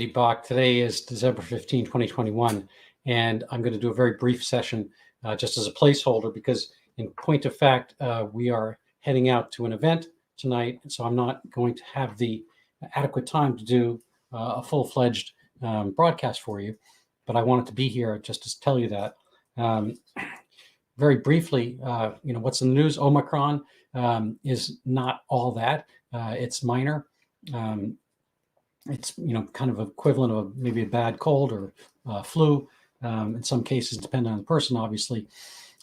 Bach. Today is December 15, 2021, and I'm going to do a very brief session just as a placeholder because, in point of fact, we are heading out to an event tonight, so I'm not going to have the adequate time to do a full-fledged broadcast for you, but I wanted to be here just to tell you that. Very briefly, what's in the news? Omicron is not all that. It's minor. It's kind of equivalent of maybe a bad cold or flu. In some cases, depending on the person, obviously.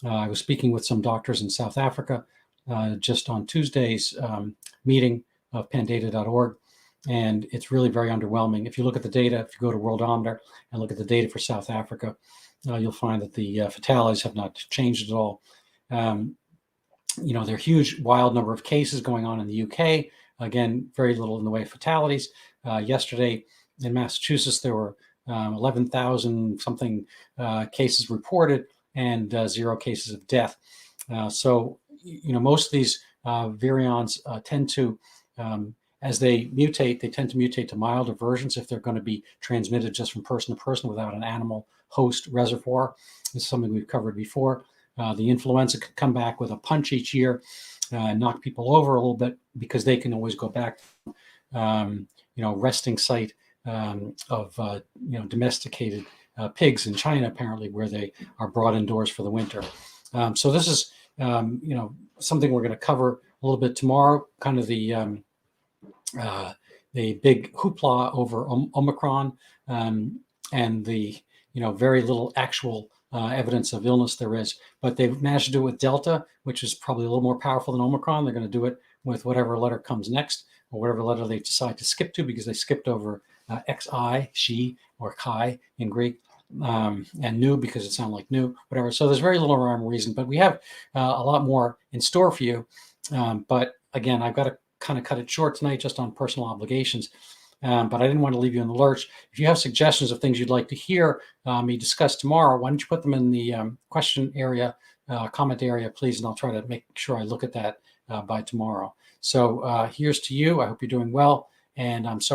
I was speaking with some doctors in South Africa just on Tuesday's meeting of pandata.org, and it's really very underwhelming. If you look at the data, if you go to Worldometer and look at the data for South Africa, you'll find that the fatalities have not changed at all. There are huge, wild number of cases going on in the UK. Again, very little in the way of fatalities. Yesterday in Massachusetts, there were 11,000 something cases reported and 0 cases of death. So most of these virions tend to, as they mutate, they tend to mutate to milder versions if they're going to be transmitted just from person to person without an animal host reservoir. This is something we've covered before. The influenza could come back with a punch each year, knock people over a little bit because they can always go back to, resting site of domesticated pigs in China, apparently, where they are brought indoors for the winter. So this is something we're going to cover a little bit tomorrow. Kind of the big hoopla over Omicron and the very little actual evidence of illness there is, but they've managed to do it with Delta, which is probably a little more powerful than Omicron. They're going to do it with whatever letter comes next, or whatever letter they decide to skip to, because they skipped over Xi, she, or Chi in Greek, and Nu because it sounded like new, whatever. So there's very little rhyme or reason, but we have a lot more in store for you. But again, I've got to kind of cut it short tonight just on personal obligations. But I didn't want to leave you in the lurch. If you have suggestions of things you'd like to hear me discuss tomorrow, why don't you put them in the question area, comment area, please, and I'll try to make sure I look at that by tomorrow. So here's to you. I hope you're doing well, and I'm sorry.